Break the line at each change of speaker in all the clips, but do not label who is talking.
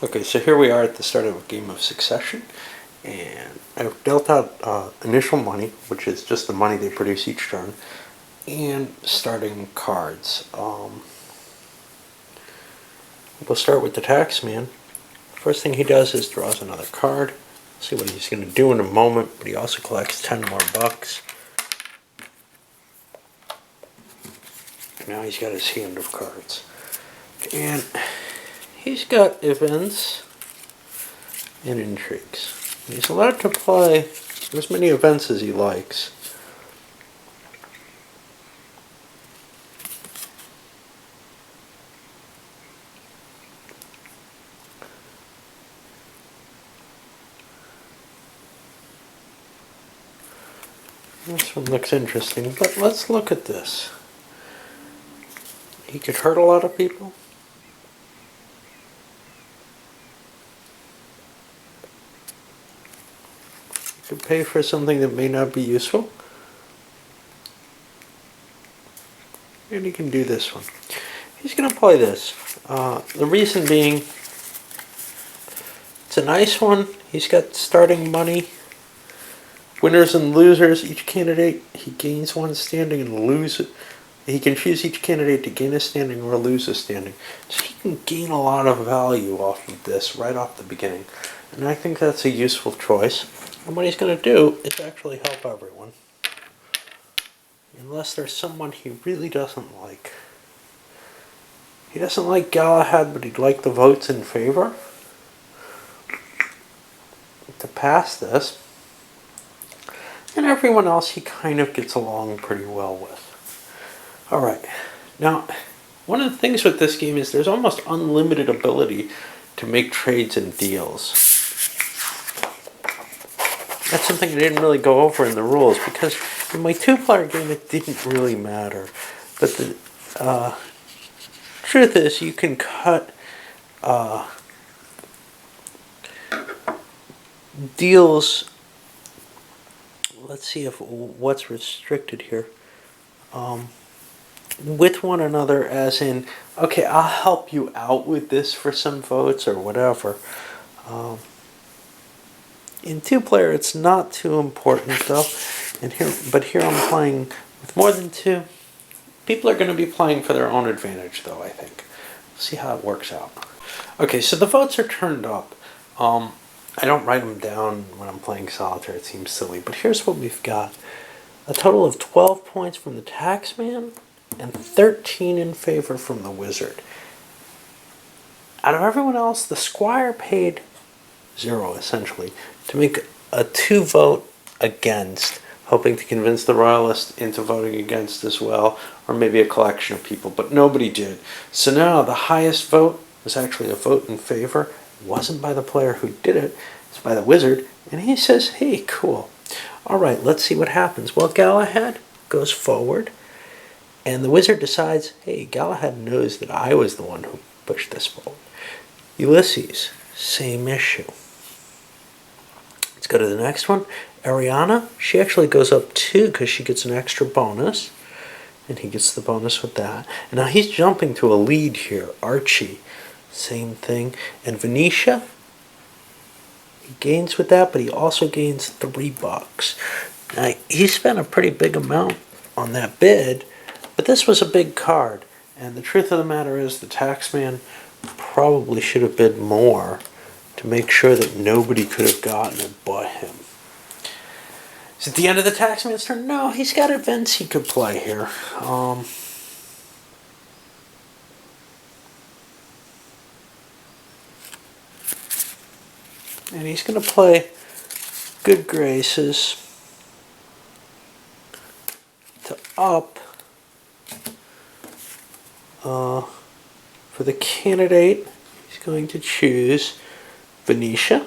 Okay, so here we are at the start of a game of Succession, and I've dealt out initial money, which is just the money they produce each turn, and starting cards. We'll start with the Taxman. First thing he does is draws another card. See what he's going to do in a moment, but he also collects 10 more bucks. Now he's got his hand of cards. And he's got events and intrigues. He's allowed to play as many events as he likes. This one looks interesting, but let's look at this. He could hurt a lot of people. He could pay for something that may not be useful. And he can do this one. He's going to play this. The reason being, it's a nice one. He's got starting money. Winners and losers, each candidate, he gains one standing and loses. He can choose each candidate to gain a standing or lose a standing. So he can gain a lot of value off of this right off the beginning. And I think that's a useful choice. And what he's going to do is actually help everyone. Unless there's someone he really doesn't like. He doesn't like Galahad, but he'd like the votes in favor to pass this. And everyone else he kind of gets along pretty well with. Alright, now one of the things with this game is there's almost unlimited ability to make trades and deals. That's something I didn't really go over in the rules because in my two-player game it didn't really matter. But the truth is you can cut deals. Let's see if what's restricted here. With one another, as in, okay, I'll help you out with this for some votes or whatever. In two-player, it's not too important though. But here I'm playing with more than two. People are going to be playing for their own advantage, though. I think. See how it works out. Okay, so the votes are turned up. I don't write them down when I'm playing solitaire. It seems silly, but here's what we've got: a total of 12 points from the Taxman and 13 in favor from the Wizard. Out of everyone else, the Squire paid 0 essentially to make a 2-vote against, hoping to convince the Royalists into voting against as well, or maybe a collection of people, but nobody did. So now the highest vote was actually a vote in favor. It wasn't by the player who did it, it's by the Wizard, and he says, hey, cool. Alright, let's see what happens. Well, Galahad goes forward, and the Wizard decides, hey, Galahad knows that I was the one who pushed this forward. Ulysses, same issue. Let's go to the next one. Ariana, she actually goes up 2 because she gets an extra bonus. And he gets the bonus with that. And now he's jumping to a lead here. Archie, same thing. And Venetia, he gains with that, but he also gains $3. Now, he spent a pretty big amount on that bid, but this was a big card. And the truth of the matter is the Taxman probably should have bid more to make sure that nobody could have gotten it but him. Is it the end of the Taxman's turn? No, he's got events he could play here. And he's going to play Good Graces to up for the candidate. He's going to choose Venetia.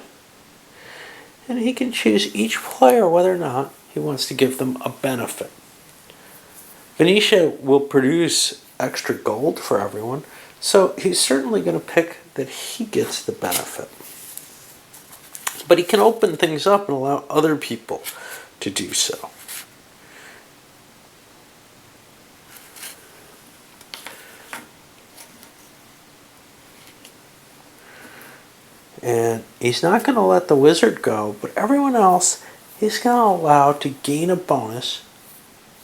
And he can choose each player whether or not he wants to give them a benefit. Venetia will produce extra gold for everyone, so he's certainly going to pick that he gets the benefit. But he can open things up and allow other people to do so. And he's not going to let the wizard go, but everyone else he's going to allow to gain a bonus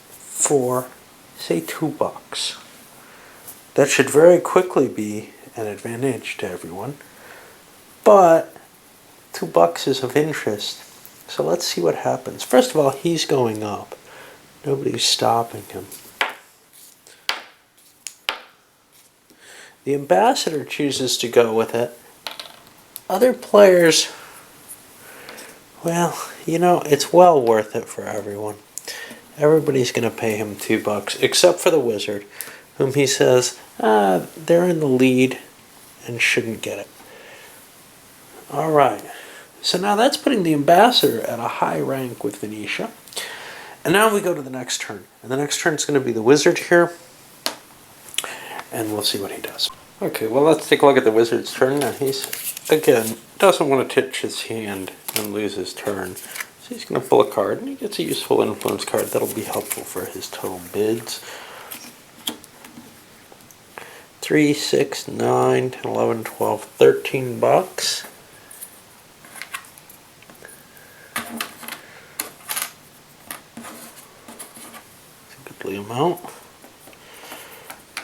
for, say, $2. That should very quickly be an advantage to everyone. But $2 is of interest. So let's see what happens. First of all, he's going up. Nobody's stopping him. The ambassador chooses to go with it. Other players, well, you know, it's well worth it for everyone. Everybody's going to pay him $2, except for the wizard, whom he says, they're in the lead and shouldn't get it. Alright, so now that's putting the ambassador at a high rank with Venetia. And now we go to the next turn. And the next turn is going to be the wizard here. And we'll see what he does. Okay, well, let's take a look at the wizard's turn. Now he's, again, doesn't want to titch his hand and lose his turn. So he's going to pull a card, and he gets a useful influence card. That'll be helpful for his total bids. 3, 6, 9, 10, 11, 12, $13. That's a goodly amount.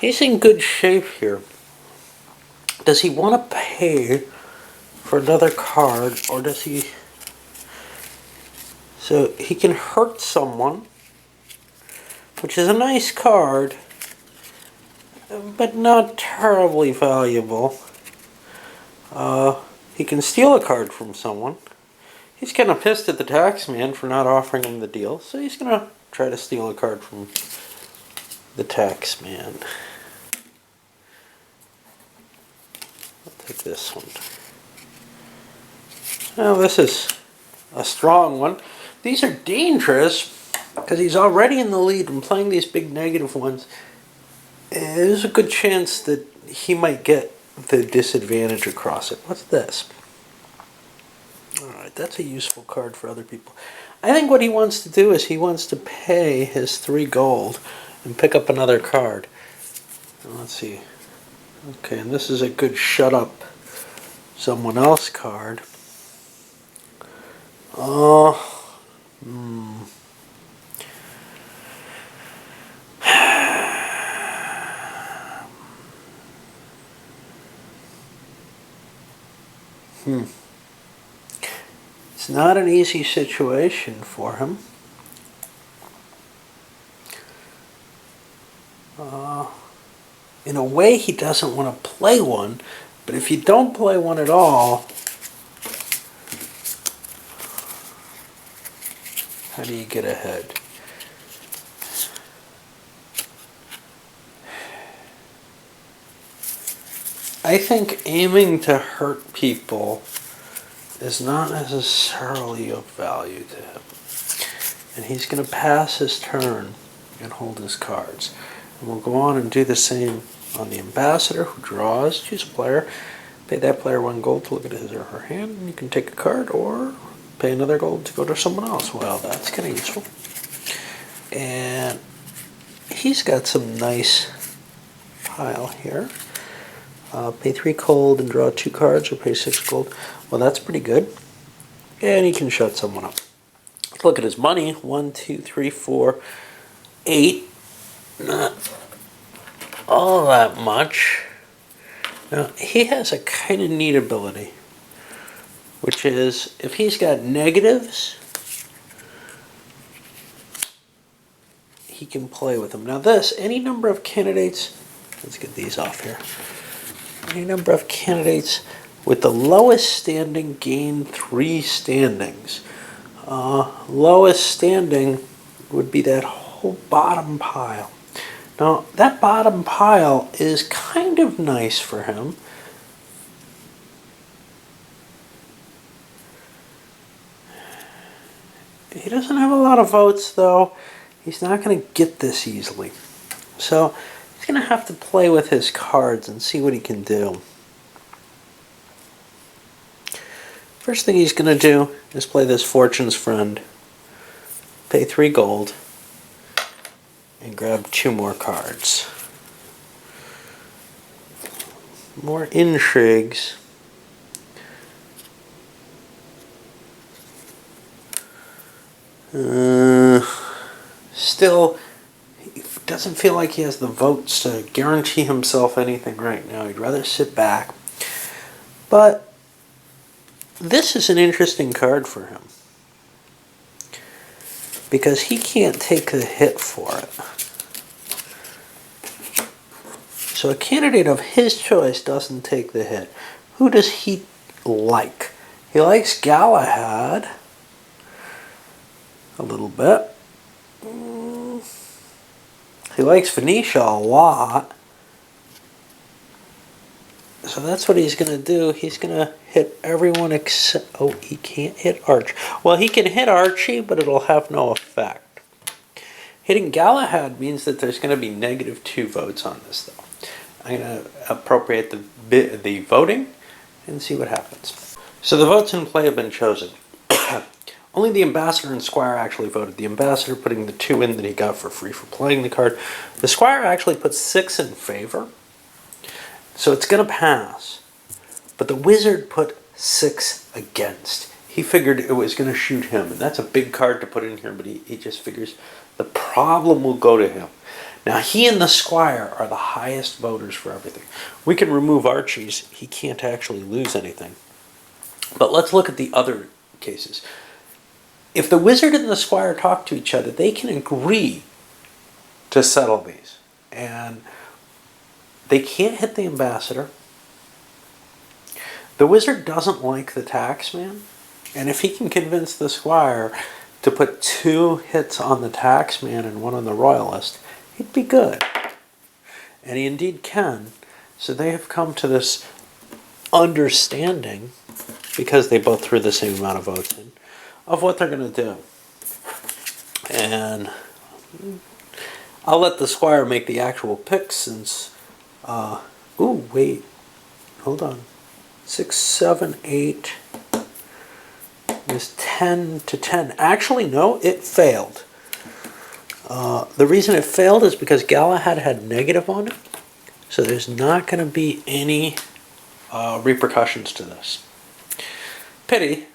He's in good shape here. Does he want to pay for another card, or does he... So he can hurt someone, which is a nice card, but not terribly valuable. He can steal a card from someone. He's kind of pissed at the taxman for not offering him the deal, so he's going to try to steal a card from the taxman. I'll take this one. Well, this is a strong one. These are dangerous because he's already in the lead and playing these big negative ones. There's a good chance that he might get the disadvantage across it. What's this? Alright, that's a useful card for other people. I think what he wants to do is he wants to pay his 3 gold and pick up another card. Let's see. Okay, and this is a good shut up someone else card. It's not an easy situation for him. In a way, he doesn't want to play one, but if you don't play one at all, how do you get ahead? I think aiming to hurt people is not necessarily of value to him. And he's going to pass his turn and hold his cards. And we'll go on and do the same on the ambassador, who draws. Choose a player. Pay that player 1 gold to look at his or her hand, and you can take a card, or pay another gold to go to someone else. Well, that's kind of useful. And he's got some nice pile here. Pay 3 gold and draw 2 cards, or pay 6 gold. Well, that's pretty good. And he can shut someone up. Look at his money. 1, 2, 3, 4, 8. Not all that much. Now, he has a kind of neat ability, which is if he's got negatives, he can play with them. Now this, any number of candidates, let's get these off here. Any number of candidates with the lowest standing gain 3 standings. Lowest standing would be that whole bottom pile. Now, that bottom pile is kind of nice for him. He doesn't have a lot of votes, though. He's not going to get this easily. So, he's going to have to play with his cards and see what he can do. First thing he's going to do is play this Fortune's Friend. Pay 3 gold. And grab 2 more cards. More intrigues. Still, he doesn't feel like he has the votes to guarantee himself anything right now. He'd rather sit back. But this is an interesting card for him, because he can't take the hit for it. So a candidate of his choice doesn't take the hit. Who does he like? He likes Galahad a little bit. He likes Venetia a lot. So that's what he's going to do. He's going to hit everyone except... Oh, he can't hit Archie. Well, he can hit Archie, but it'll have no effect. Hitting Galahad means that there's going to be -2 votes on this, though. I'm going to appropriate the voting and see what happens. So the votes in play have been chosen. Only the Ambassador and Squire actually voted. The Ambassador putting the 2 in that he got for free for playing the card. The Squire actually put 6 in favor. So it's going to pass. But the Wizard put 6 against. He figured it was going to shoot him. And that's a big card to put in here, but he just figures the problem will go to him. Now, he and the Squire are the highest voters for everything. We can remove Archie's. He can't actually lose anything. But let's look at the other cases. If the Wizard and the Squire talk to each other, they can agree to settle these. And they can't hit the Ambassador. The Wizard doesn't like the Taxman. And if he can convince the Squire to put 2 hits on the Taxman and 1 on the Royalist, he'd be good. And he indeed can. So they have come to this understanding, because they both threw the same amount of votes in, of what they're going to do. And I'll let the Squire make the actual pick since... ooh, wait. Hold on. 6, 7, 8 is 10 to 10. Actually, no, it failed. The reason it failed is because Galahad had negative on it. So there's not going to be any repercussions to this. Pity.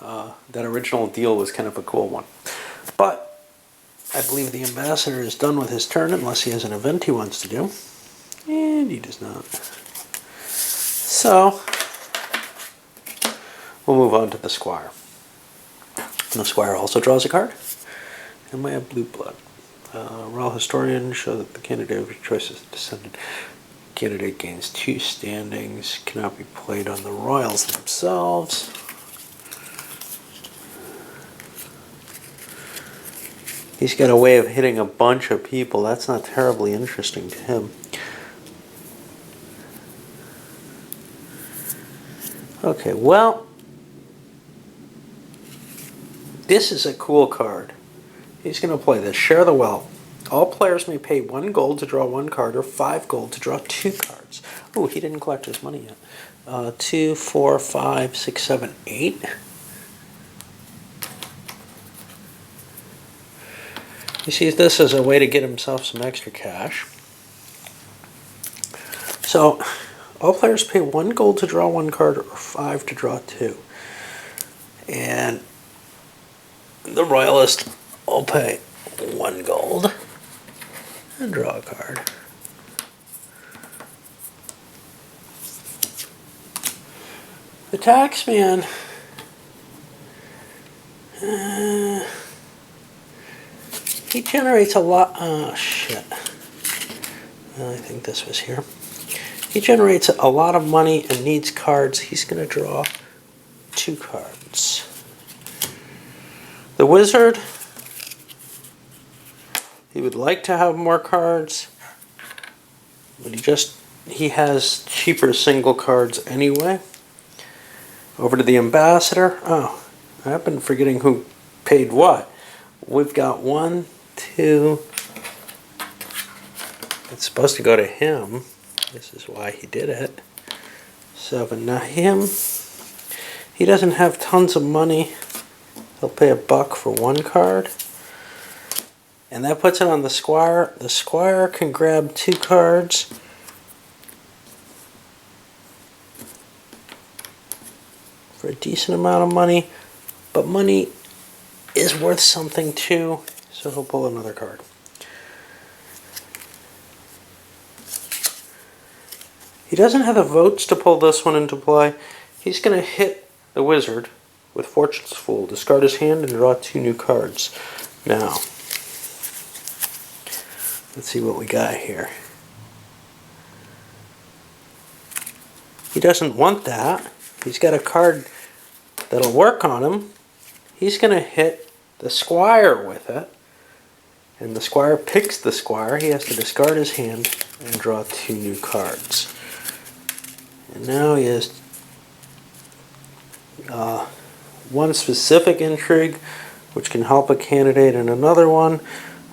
That original deal was kind of a cool one. But I believe the Ambassador is done with his turn unless he has an event he wants to do. And he does not. So we'll move on to the Squire. And the Squire also draws a card. And we have Blue Blood. Royal Historian show that the candidate of your choice is descendant. Candidate gains 2 standings. Cannot be played on the Royals themselves. He's got a way of hitting a bunch of people. That's not terribly interesting to him. Okay, well, this is a cool card. He's going to play this. Share the Wealth. All players may pay 1 gold to draw 1 card or 5 gold to draw 2 cards. Oh, he didn't collect his money yet. 2, 4, 5, 6, 7, 8. He sees this as a way to get himself some extra cash. So, all players pay 1 gold to draw 1 card or 5 to draw 2. And the Royalist will pay 1 gold and draw a card. The Taxman... he generates a lot... Oh, shit. I think this was here. He generates a lot of money and needs cards. He's going to draw 2 cards. The Wizard... he would like to have more cards, but he has cheaper single cards anyway. Over to the Ambassador. Oh, I've been forgetting who paid what. We've got 1, 2. It's supposed to go to him. This is why he did it. 7. Now him, he doesn't have tons of money. He'll pay $1 for 1 card. And that puts it on the Squire. The Squire can grab 2 cards. For a decent amount of money. But money is worth something too, so he'll pull another card. He doesn't have the votes to pull this one into play. He's going to hit the wizard with Fortune's Fool, discard his hand, and draw 2 new cards. Now, let's see what we got here. He doesn't want that. He's got a card that'll work on him. He's going to hit the Squire with it. And the Squire picks the Squire. He has to discard his hand and draw 2 new cards. And now he has one specific intrigue, which can help a candidate, and another one,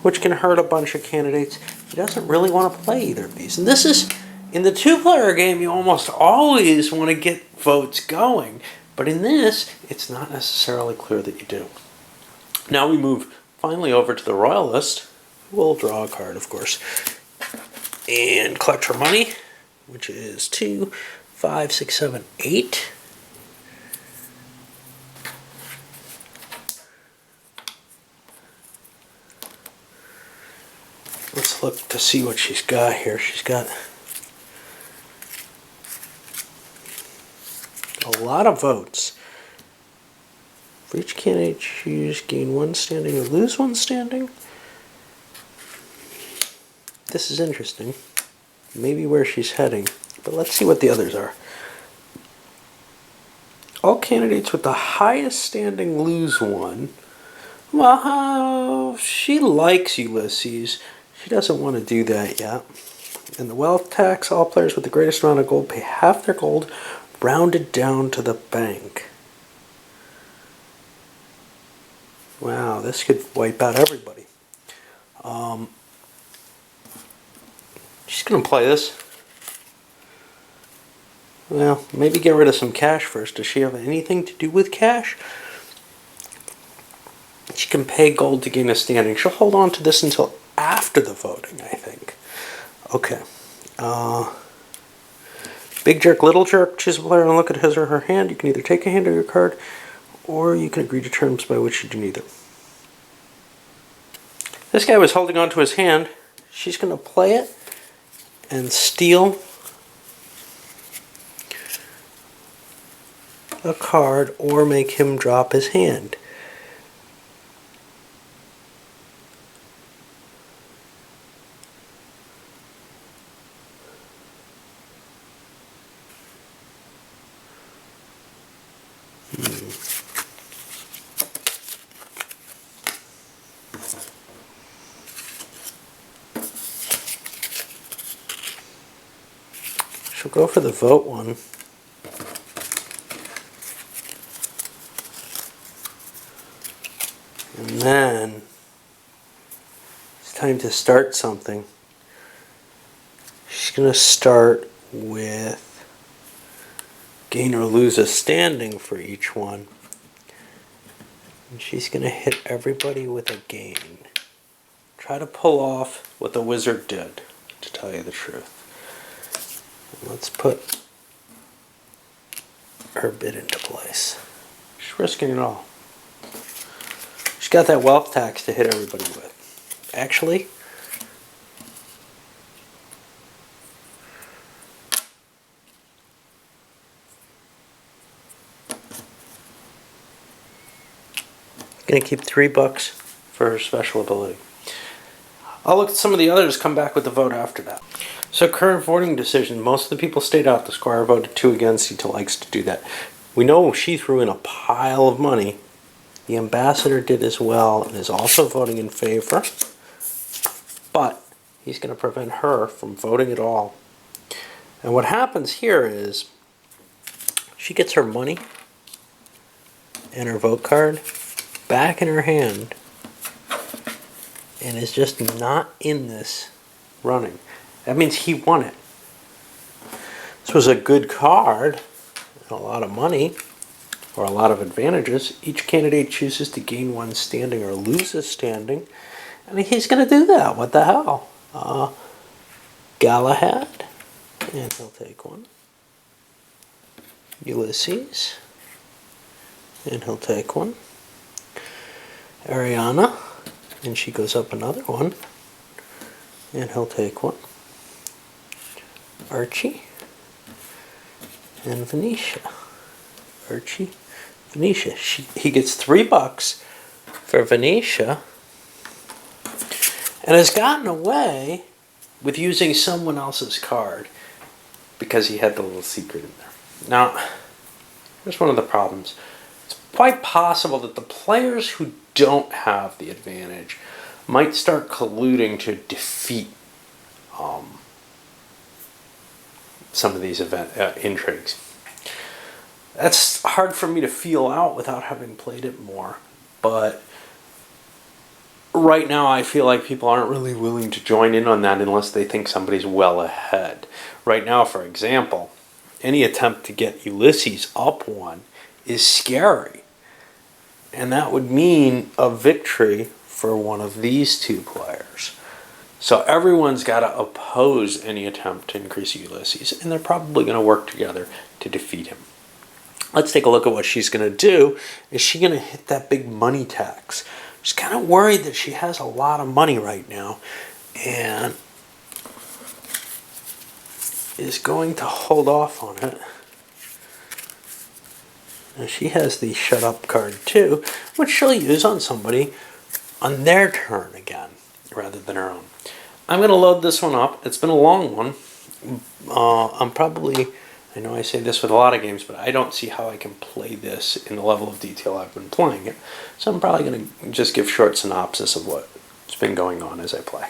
which can hurt a bunch of candidates. He doesn't really want to play either of these. And this is, in the 2-player game, you almost always want to get votes going. But in this, it's not necessarily clear that you do. Now we move finally over to the Royalist. We'll draw a card, of course, and collect her money, which is 2, 5, 6, 7, 8. Let's look to see what she's got here. She's got a lot of votes. For each candidate, choose gain 1 standing or lose 1 standing. This is interesting. Maybe where she's heading. But let's see what the others are. All candidates with the highest standing lose 1. Well, she likes Ulysses. She doesn't want to do that yet. And the wealth tax, all players with the greatest amount of gold pay half their gold, rounded down to the bank. Wow, this could wipe out everybody. She's going to play this. Well, maybe get rid of some cash first. Does she have anything to do with cash? She can pay gold to gain a standing. She'll hold on to this until after the voting, I think. Okay. Big jerk, little jerk. Choose a player and look at his or her hand. You can either take a hand or your card, or you can agree to terms by which you do neither. This guy was holding on to his hand. She's going to play it and steal a card or make him drop his hand. She'll go for the vote one. And then it's time to start something. She's going to start with gain or lose a standing for each one. And she's going to hit everybody with a gain. Try to pull off what the wizard did, to tell you the truth. Let's put her bid into place. She's risking it all. She's got that wealth tax to hit everybody with. Actually, gonna keep $3 for her special ability. I'll look at some of the others, come back with the vote after that. So current voting decision, most of the people stayed out. The Squire voted 2 against. He likes to do that. We know she threw in a pile of money. The ambassador did as well and is also voting in favor. But he's going to prevent her from voting at all. And what happens here is she gets her money and her vote card back in her hand and is just not in this running. That means he won it. This was a good card, and a lot of money, or a lot of advantages. Each candidate chooses to gain 1 standing or lose a standing, and he's going to do that. What the hell? Galahad, and he'll take 1. Ulysses, and he'll take 1. Ariana, and she goes up another one, and he'll take one. Archie and Venetia. Archie, Venetia. He gets $3 for Venetia, and has gotten away with using someone else's card because he had the little secret in there. Now, here's one of the problems. It's quite possible that the players who don't have the advantage might start colluding to defeat some of these intrigues. That's hard for me to feel out without having played it more, but right now I feel like people aren't really willing to join in on that unless they think somebody's well ahead. Right now, for example, any attempt to get Ulysses up one is scary, and that would mean a victory for one of these two players. So everyone's got to oppose any attempt to increase Ulysses, and they're probably going to work together to defeat him. Let's take a look at what she's going to do. Is she going to hit that big money tax? She's kind of worried that she has a lot of money right now and is going to hold off on it. And she has the shut up card too, which she'll use on somebody on their turn again rather than her own. I'm going to load this one up. It's been a long one. I know I say this with a lot of games, but I don't see how I can play this in the level of detail I've been playing it. So I'm probably going to just give short synopsis of what's been going on as I play.